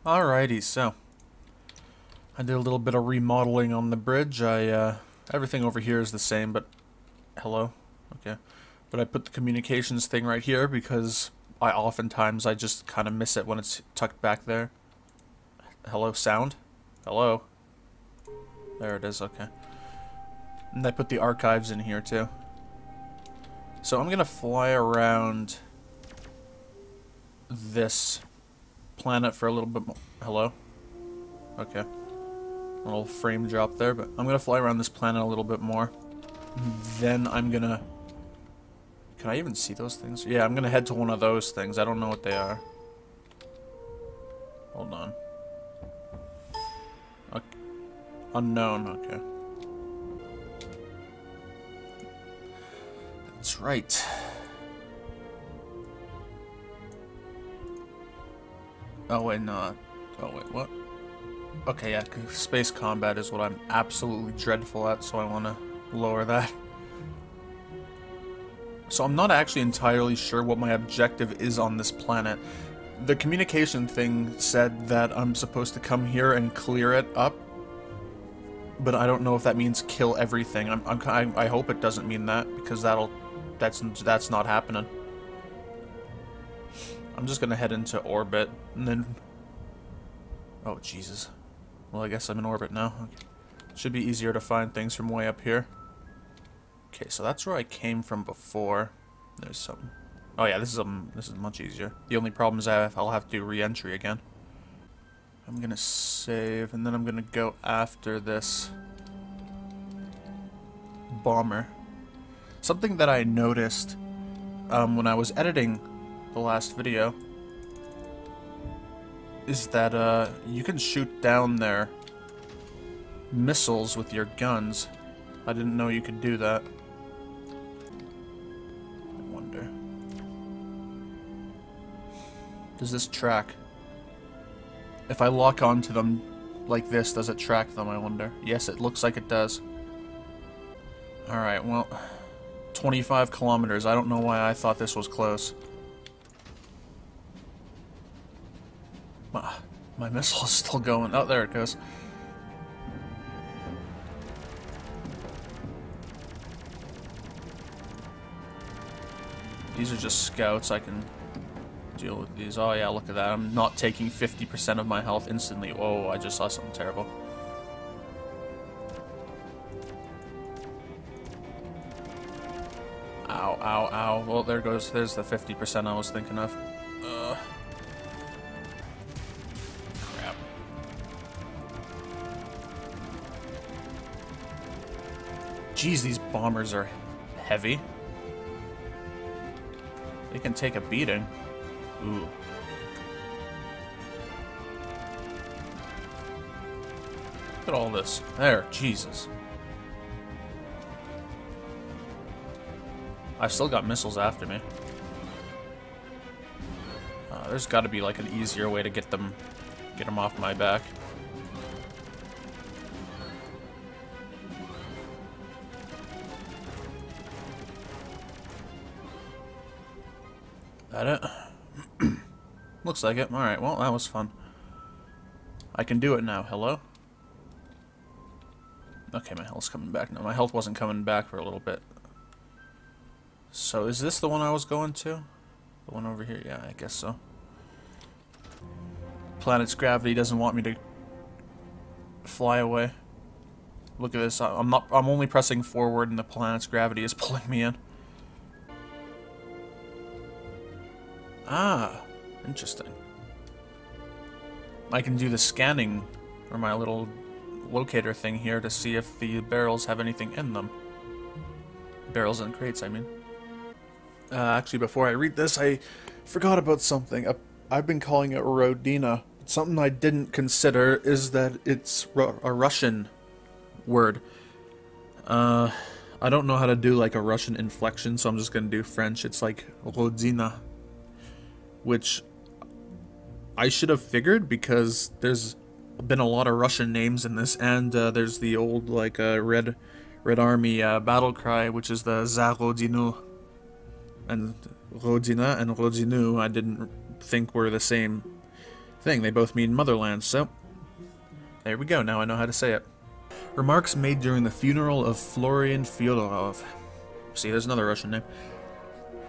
Alrighty, so I did a little bit of remodeling on the bridge. Everything over here is the same, but hello, okay. But I put the communications thing right here because oftentimes I just kind of miss it when it's tucked back there. Hello, sound? Hello. There it is, okay. And I put the archives in here too. So I'm gonna fly around this planet for a little bit more. Hello? Okay. A little frame drop there, but I'm gonna fly around this planet a little bit more. Then I'm gonna... Can I even see those things? Yeah, I'm gonna head to one of those things. I don't know what they are. Hold on. Okay. Unknown, okay. That's right. Oh wait, no. Oh wait, what? Okay, yeah, space combat is what I'm absolutely dreadful at, so I want to lower that. So I'm not actually entirely sure what my objective is on this planet. The communication thing said that I'm supposed to come here and clear it up, but I don't know if that means kill everything. I hope it doesn't mean that, because that's not happening. I'm just gonna head into orbit, and then... Oh, Jesus. Well, I guess I'm in orbit now. Okay. Should be easier to find things from way up here. Okay, so that's where I came from before. There's some... Oh yeah, this is much easier. The only problem is I'll have to do re-entry again. I'm gonna save, and then I'm gonna go after this bomber. Something that I noticed when I was editing the last video is that you can shoot down their missiles with your guns. I didn't know you could do that. I wonder. Does this track? If I lock onto them like this, does it track them, I wonder? Yes, it looks like it does. Alright, well, 25 kilometers. I don't know why I thought this was close. My missile is still going. Oh, there it goes. These are just scouts. I can deal with these. Oh yeah, look at that. I'm not taking 50% of my health instantly. Whoa, I just saw something terrible. Ow, ow, ow. Well, there's the 50% I was thinking of. Crap. Jeez, these bombers are heavy. They can take a beating. Ooh. Look at all this. There, Jesus. I've still got missiles after me. There's got to be like an easier way to get them off my back. That it? Looks like it. Alright, well, that was fun. I can do it now. Hello? Okay, my health's coming back now. My health wasn't coming back for a little bit. So, is this the one I was going to? The one over here? Yeah, I guess so. Planet's gravity doesn't want me to fly away. Look at this. I'm only pressing forward and the planet's gravity is pulling me in. Ah, interesting. I can do the scanning, or my little locator thing here, to see if the barrels have anything in them. Barrels and crates, I mean. Actually, before I read this, I forgot about something. I've been calling it Rodina. Something I didn't consider is that it's a Russian word. I don't know how to do like a Russian inflection, so I'm just gonna do French. It's like Rodina, which I should have figured because there's been a lot of Russian names in this, and there's the old like Red Army battle cry, which is the Za Rodinu, and Rodina and Rodinu I didn't think were the same thing. They both mean motherland, so there we go. Now I know how to say it. Remarks made during the funeral of Florian Fyodorov. See, there's another Russian name.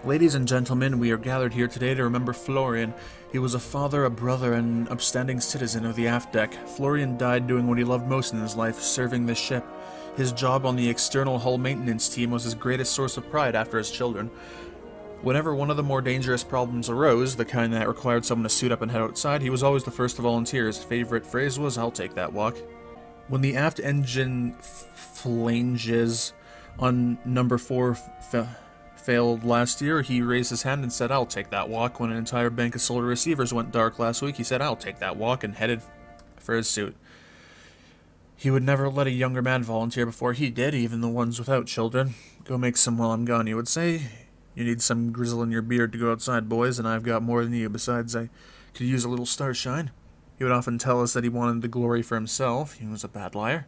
Ladies and gentlemen, we are gathered here today to remember Florian. He was a father, a brother, and an upstanding citizen of the aft deck. Florian died doing what he loved most in his life, serving the ship. His job on the external hull maintenance team was his greatest source of pride after his children. Whenever one of the more dangerous problems arose, the kind that required someone to suit up and head outside, he was always the first to volunteer. His favorite phrase was, "I'll take that walk." When the aft engine flanges on number 4 failed last year, he raised his hand and said, "I'll take that walk." When an entire bank of solar receivers went dark last week, he said, "I'll take that walk," and headed for his suit. He would never let a younger man volunteer before he did, even the ones without children. "Go make some while I'm gone," he would say. "You need some grizzle in your beard to go outside, boys, and I've got more than you. Besides, I could use a little starshine." He would often tell us that he wanted the glory for himself. He was a bad liar.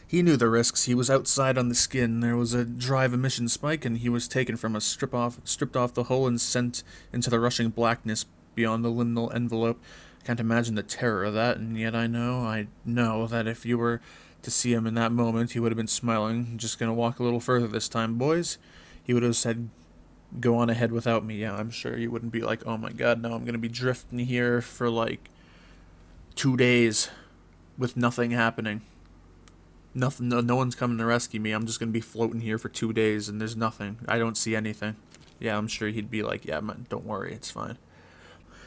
He knew the risks. He was outside on the skin. There was a drive emission spike, and he was taken from us, stripped off the hull, and sent into the rushing blackness beyond the liminal envelope. I can't imagine the terror of that, and yet I know that if you were to see him in that moment, he would have been smiling. "Just gonna walk a little further this time, boys." He would have said, "Go on ahead without me." Yeah, I'm sure you wouldn't be like, "Oh my god, now I'm gonna be drifting here for like 2 days with nothing happening. Nothing, no one's coming to rescue me. I'm just going to be floating here for 2 days and there's nothing. I don't see anything." Yeah, I'm sure he'd be like, "Yeah, man, don't worry, it's fine."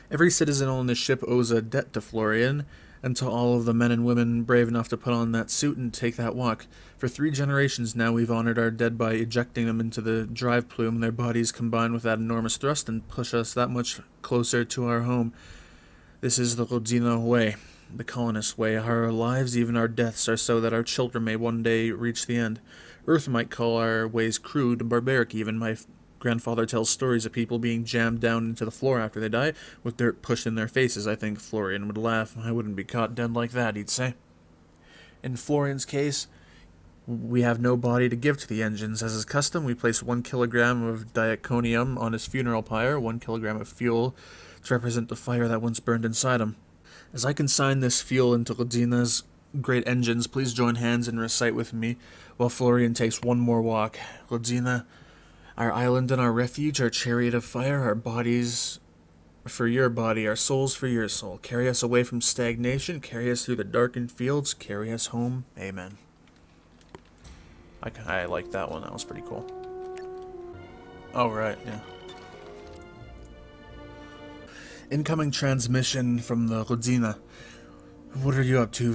Every citizen on this ship owes a debt to Florian, and to all of the men and women brave enough to put on that suit and take that walk. For 3 generations now, we've honored our dead by ejecting them into the drive plume. Their bodies combine with that enormous thrust and push us that much closer to our home. This is the Rodina way, the colonist way. Our lives, even our deaths, are so that our children may one day reach the end. Earth might call our ways crude and barbaric even. My grandfather tells stories of people being jammed down into the floor after they die, with dirt pushed in their faces. I think Florian would laugh. "I wouldn't be caught dead like that," he'd say. In Florian's case, we have no body to give to the engines. As is custom, we place 1 kilogram of diaconium on his funeral pyre, 1 kilogram of fuel to represent the fire that once burned inside him. As I consign this fuel into Rodina's great engines, please join hands and recite with me while Florian takes one more walk. Rodina, our island and our refuge, our chariot of fire, our bodies for your body, our souls for your soul. Carry us away from stagnation, carry us through the darkened fields, carry us home. Amen. I like that one. That was pretty cool. Oh, right, yeah. Incoming transmission from the Rodina. "What are you up to,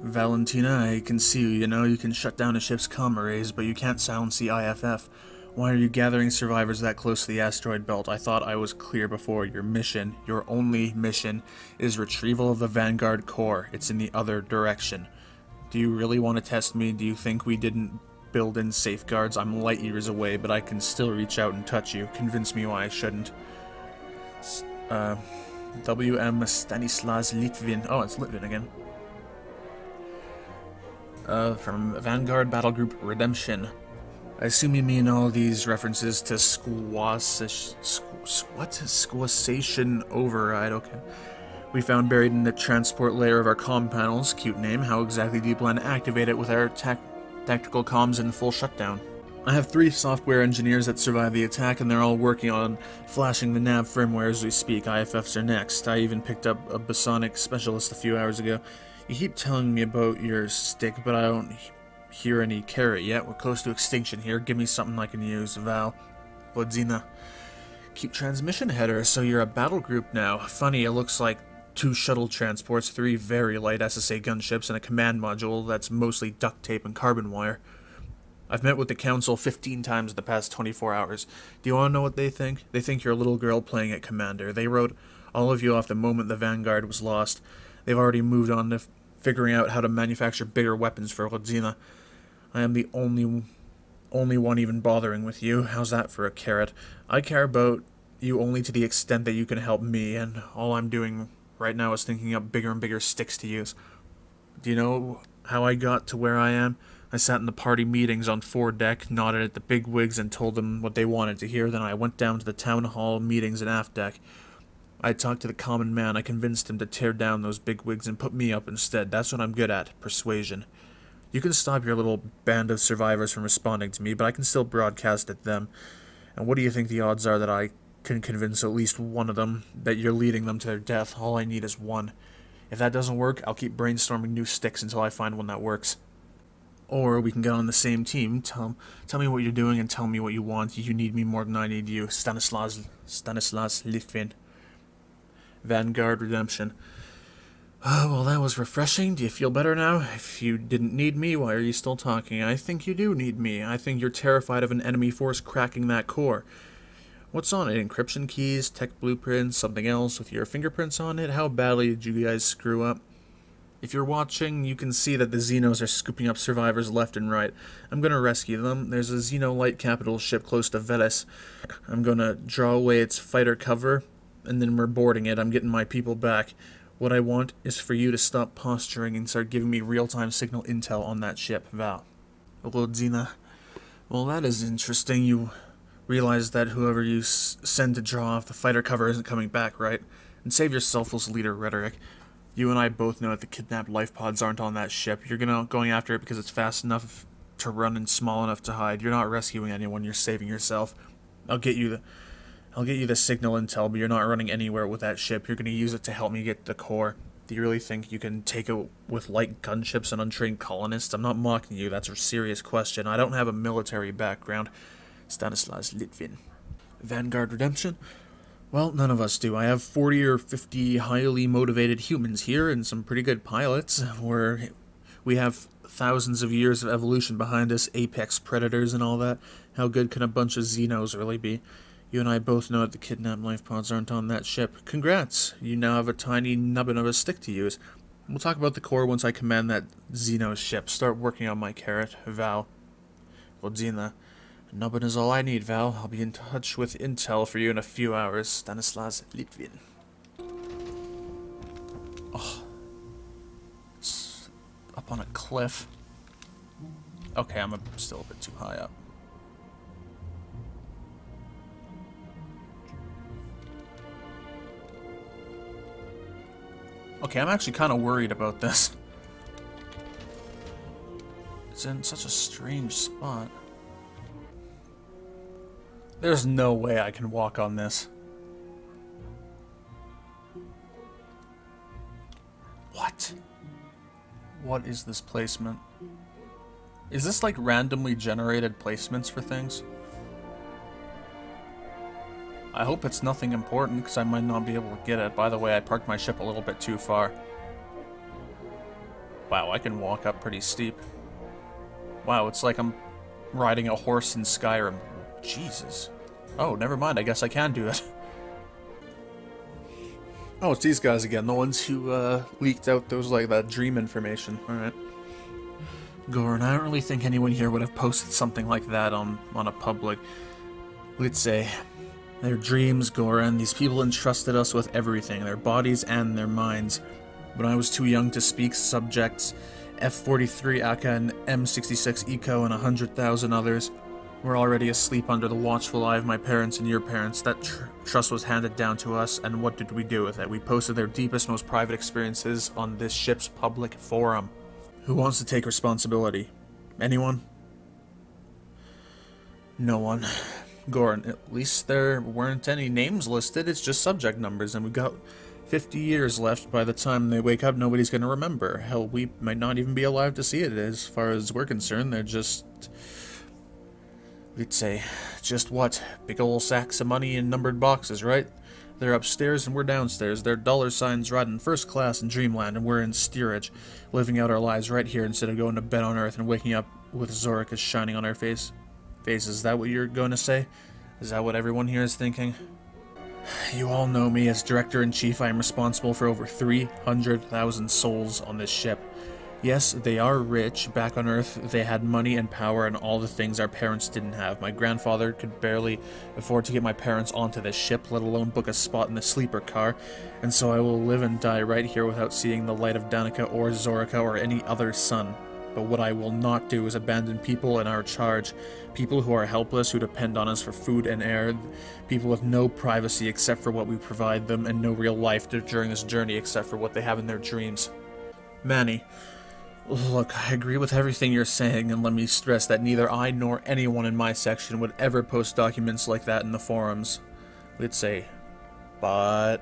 Valentina? I can see you, you know. You can shut down a ship's comm arrays, but you can't silence the IFF. Why are you gathering survivors that close to the asteroid belt? I thought I was clear before. Your mission, your only mission, is retrieval of the Vanguard core. It's in the other direction. Do you really want to test me? Do you think we didn't build in safeguards? I'm light years away, but I can still reach out and touch you. Convince me why I shouldn't." W.M. Stanislas Litvin. Oh, it's Litvin again. From Vanguard Battle Group Redemption. I assume you mean all these references to squassation override. Okay. We found buried in the transport layer of our comm panels. Cute name. How exactly do you plan to activate it with our tactical comms in full shutdown? I have 3 software engineers that survived the attack, and they're all working on flashing the nav firmware as we speak. IFFs are next. I even picked up a bosonic specialist a few hours ago. You keep telling me about your stick, but I don't hear any carrot yet. We're close to extinction here. Give me something I can use. Val. Rodina. Keep transmission header, so you're a battle group now. Funny, it looks like 2 shuttle transports, 3 very light SSA gunships, and a command module that's mostly duct tape and carbon wire. I've met with the council 15 times in the past 24 hours. Do you want to know what they think? They think you're a little girl playing at Commander. They wrote all of you off the moment the Vanguard was lost. They've already moved on to figuring out how to manufacture bigger weapons for Rodina. I am the only one even bothering with you. How's that for a carrot? I care about you only to the extent that you can help me, and all I'm doing right now is thinking up bigger and bigger sticks to use. Do you know how I got to where I am? I sat in the party meetings on foredeck, nodded at the bigwigs, and told them what they wanted to hear. Then I went down to the town hall meetings in aft deck. I talked to the common man. I convinced him to tear down those bigwigs and put me up instead. That's what I'm good at, persuasion. You can stop your little band of survivors from responding to me, but I can still broadcast at them. And what do you think the odds are that I can convince at least one of them that you're leading them to their death? All I need is one. If that doesn't work, I'll keep brainstorming new sticks until I find one that works. Or we can get on the same team. Tell me what you're doing and tell me what you want. You need me more than I need you. Stanislas Litvin. Vanguard Redemption. Well, that was refreshing. Do you feel better now? If you didn't need me, why are you still talking? I think you do need me. I think you're terrified of an enemy force cracking that core. What's on it? Encryption keys, tech blueprints, something else with your fingerprints on it? How badly did you guys screw up? If you're watching, you can see that the Xenos are scooping up survivors left and right. I'm gonna rescue them. There's a Xeno light capital ship close to Veles. I'm gonna draw away its fighter cover, and then we're boarding it. I'm getting my people back. What I want is for you to stop posturing and start giving me real-time signal intel on that ship, Val. Rodina. Well, that is interesting. You realize that whoever you send to draw off the fighter cover isn't coming back, right? And save your selfless leader rhetoric. You and I both know that the kidnapped life pods aren't on that ship. You're going after it because it's fast enough to run and small enough to hide. You're not rescuing anyone, you're saving yourself. I'll get you the signal intel, but you're not running anywhere with that ship. You're going to use it to help me get the core. Do you really think you can take it with light gunships and untrained colonists? I'm not mocking you, that's a serious question. I don't have a military background. Stanislas Litvin. Vanguard Redemption? Well, none of us do. I have 40 or 50 highly motivated humans here and some pretty good pilots. We have thousands of years of evolution behind us, apex predators and all that. How good can a bunch of Xenos really be? You and I both know that the kidnapped life pods aren't on that ship. Congrats! You now have a tiny nubbin of a stick to use. We'll talk about the core once I command that Xeno ship. Start working on my carrot, Val. Rodina. Nubbin is all I need, Val. I'll be in touch with intel for you in a few hours. Stanislas Litvin. Oh. It's up on a cliff. Okay, I'm still a bit too high up. Okay, I'm actually kind of worried about this. It's in such a strange spot. There's no way I can walk on this. What? What is this placement? Is this like randomly generated placements for things? I hope it's nothing important, because I might not be able to get it. By the way, I parked my ship a little bit too far. Wow, I can walk up pretty steep. Wow, it's like I'm riding a horse in Skyrim. Jesus. Oh, never mind, I guess I can do it. Oh, it's these guys again, the ones who leaked out those, like, that dream information. Alright. Goran, I don't really think anyone here would have posted something like that on a public... Let's say... Their dreams, Goran. These people entrusted us with everything, their bodies and their minds. When I was too young to speak, subjects, F-43 Aka and M-66 Eco and 100,000 others were already asleep under the watchful eye of my parents and your parents. That trust was handed down to us, and what did we do with it? We posted their deepest, most private experiences on this ship's public forum. Who wants to take responsibility? Anyone? No one. Goran, at least there weren't any names listed, it's just subject numbers, and we've got 50 years left. By the time they wake up, nobody's gonna remember. Hell, we might not even be alive to see it. As far as we're concerned, they're just... We'd say, just what? Big ol' sacks of money in numbered boxes, right? They're upstairs and we're downstairs. They're dollar signs riding first class in Dreamland, and we're in steerage, living out our lives right here instead of going to bed on Earth and waking up with Zoricus shining on our faces. Is that what you're going to say? Is that what everyone here is thinking? You all know me. As Director-in-Chief, I am responsible for over 300,000 souls on this ship. Yes, they are rich. Back on Earth, they had money and power and all the things our parents didn't have. My grandfather could barely afford to get my parents onto this ship, let alone book a spot in the sleeper car, and so I will live and die right here without seeing the light of Danica or Zorica or any other sun. But what I will not do is abandon people in our charge. People who are helpless, who depend on us for food and air. People with no privacy except for what we provide them, and no real life during this journey except for what they have in their dreams. Manny, look, I agree with everything you're saying, and let me stress that neither I nor anyone in my section would ever post documents like that in the forums. We'd say, but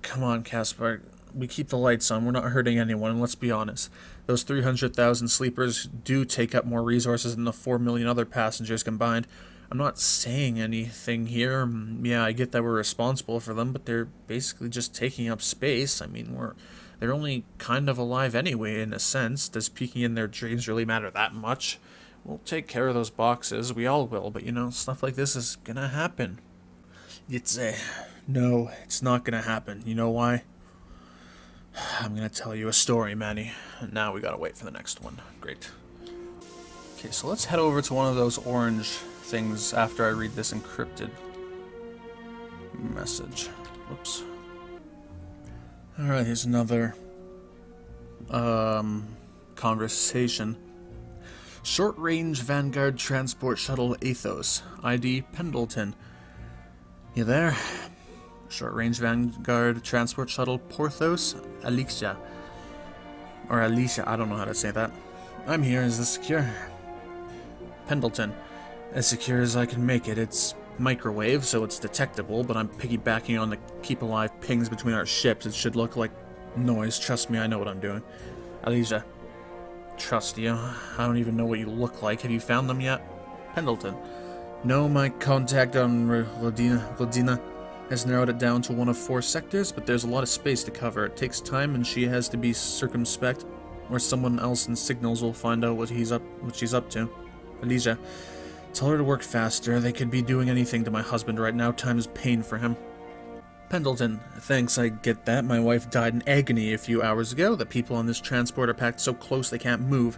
come on, Caspar. We keep the lights on. We're not hurting anyone, and let's be honest. Those 300,000 sleepers do take up more resources than the 4 million other passengers combined. I'm not saying anything here. Yeah, I get that we're responsible for them, but they're basically just taking up space. I mean, they're only kind of alive anyway, in a sense. Does peeking in their dreams really matter that much? We'll take care of those boxes. We all will, but you know, stuff like this is gonna happen. No, it's not gonna happen. You know why? I'm gonna tell you a story, Manny. And now we gotta wait for the next one. Great. Okay, so let's head over to one of those orange things after I read this encrypted message. Whoops. Alright, here's another conversation. Short-range Vanguard transport shuttle Athos. ID Pendleton. You there? Short-range Vanguard transport shuttle Porthos Alicia. Or Alicia, I don't know how to say that. I'm here, is this secure? Pendleton. As secure as I can make it. It's microwave, so it's detectable, but I'm piggybacking on the keep alive pings between our ships. It should look like noise. Trust me, I know what I'm doing. Alicia. Trust you. I don't even know what you look like. Have you found them yet? Pendleton. No, my contact on Rodina has narrowed it down to one of 4 sectors, but there's a lot of space to cover. It takes time, and she has to be circumspect, or someone else in signals will find out what she's up to. Alicia, tell her to work faster. They could be doing anything to my husband right now. Time is pain for him. Pendleton, thanks, I get that. My wife died in agony a few hours ago. The people on this transport are packed so close they can't move.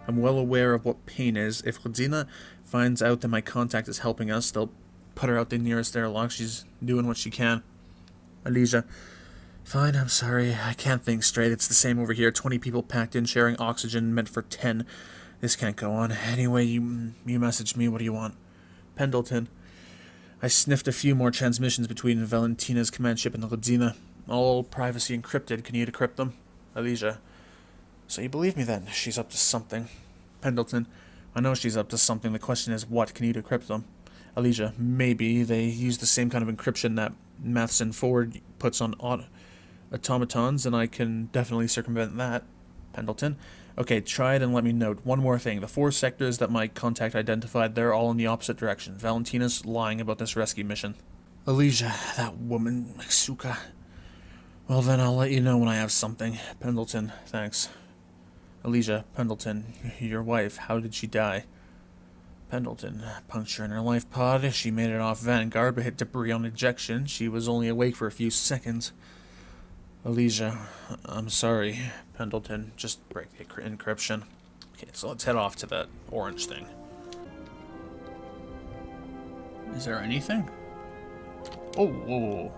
I'm well aware of what pain is. If Rodina finds out that my contact is helping us, they'll put her out the nearest airlock. She's doing what she can. Alicia, fine, I'm sorry. I can't think straight. It's the same over here. 20 people packed in, sharing oxygen meant for 10. This can't go on. Anyway, you messaged me. What do you want? Pendleton, I sniffed a few more transmissions between Valentina's command ship and the Rodina. All privacy encrypted. Can you decrypt them? Alicia, so you believe me then? She's up to something. Pendleton, I know she's up to something. The question is what? Can you decrypt them? Alicia, maybe. They use the same kind of encryption that Matheson Ford puts on automatons, and I can definitely circumvent that. Pendleton, okay, try it and let me know. One more thing. The 4 sectors that my contact identified, they're all in the opposite direction. Valentina's lying about this rescue mission. Alicia, that woman, Suka. Well then, I'll let you know when I have something. Pendleton, thanks. Alicia, Pendleton, your wife, how did she die? Pendleton, puncture in her life pod. She made it off Vanguard, but hit debris on ejection. She was only awake for a few seconds. Alicia, I'm sorry. Pendleton, just break the encryption. Okay, so let's head off to that orange thing. Is there anything? Oh, whoa.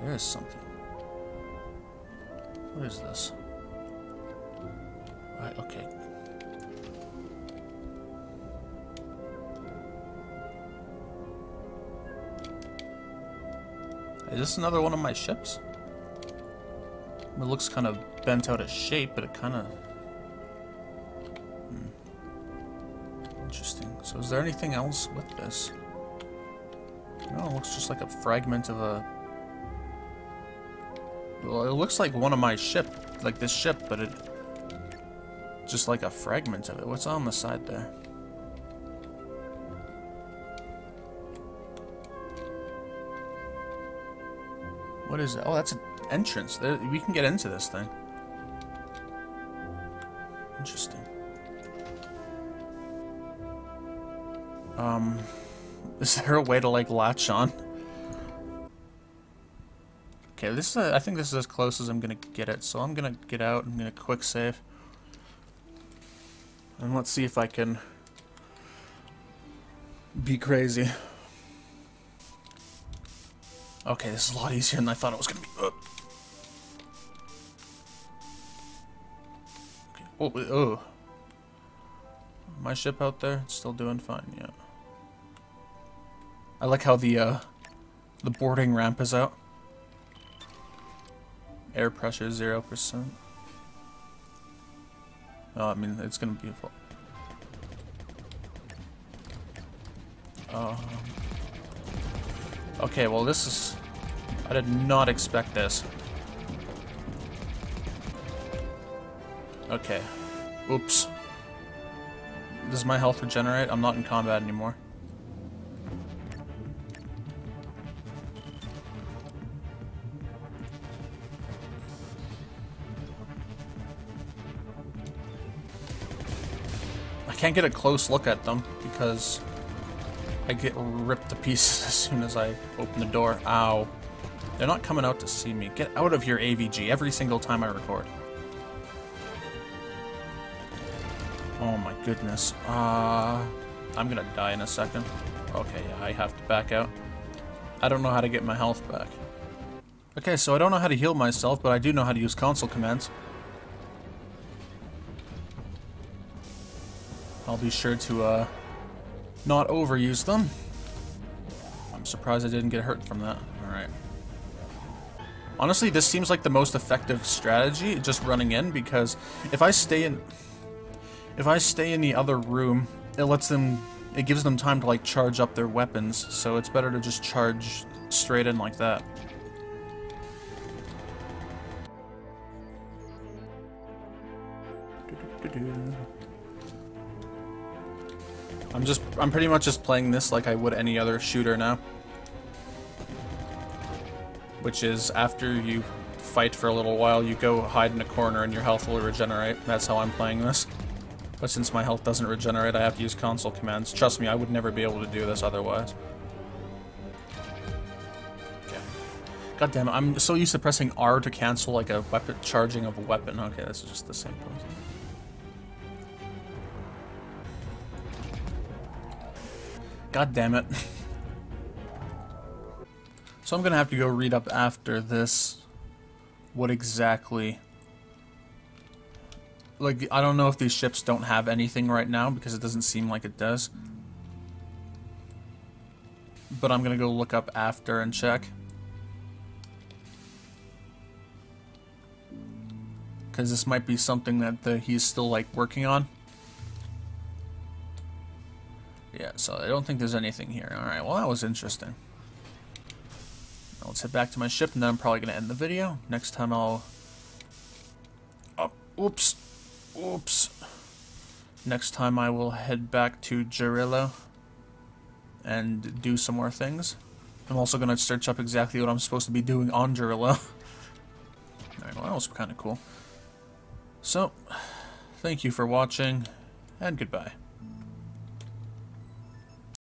There is something. What is this? Right, okay. Is this another one of my ships? It looks kind of bent out of shape, but it kind of... Interesting. So is there anything else with this? No, it looks just like a fragment of a... Well, it looks like one of my ship, like this ship, but it... Just like a fragment of it. What's on the side there? What is it? Oh, that's an entrance. There, we can get into this thing. Interesting. Is there a way to, like, latch on? Okay, this is I think this is as close as I'm gonna get it, so I'm gonna get out, I'm gonna quick save. And let's see if I can be crazy. Okay, this is a lot easier than I thought it was gonna be. Oh. My ship out there, it's still doing fine, yeah. I like how the boarding ramp is out. Air pressure 0%. Oh, I mean, it's gonna be full. Okay, well this is... I did not expect this. Okay. Oops. Does my health regenerate? I'm not in combat anymore. I can't get a close look at them because I get ripped to pieces as soon as I open the door. Ow. They're not coming out to see me. Get out of here, AVG, every single time I record. Oh my goodness. I'm gonna die in a second. Okay, yeah, I have to back out. I don't know how to get my health back. Okay, so I don't know how to heal myself, but I do know how to use console commands. I'll be sure to, not overuse them. I'm surprised I didn't get hurt from that. Alright. Honestly, this seems like the most effective strategy, just running in, because if I stay in the other room, it gives them time to like charge up their weapons, so it's better to just charge straight in like that. I'm pretty much just playing this like I would any other shooter now. Which is, after you fight for a little while, you go hide in a corner and your health will regenerate. That's how I'm playing this. But since my health doesn't regenerate, I have to use console commands. Trust me, I would never be able to do this otherwise. Okay. God damn it, I'm so used to pressing R to cancel like a weapon charging of a weapon. Okay, this is just the same place. God damn it. So I'm gonna have to go read up after this what exactly... Like, I don't know if these ships don't have anything right now, because it doesn't seem like it does. But I'm gonna go look up after and check. Because this might be something that he's still, like, working on. Yeah, so I don't think there's anything here. Alright, well that was interesting. Now let's head back to my ship, and then I'm probably going to end the video. Next time I'll... Oh, oops. Oops. Next time I will head back to Jarillo and do some more things. I'm also going to search up exactly what I'm supposed to be doing on Jarillo. Alright, well that was kind of cool. So, thank you for watching, and goodbye.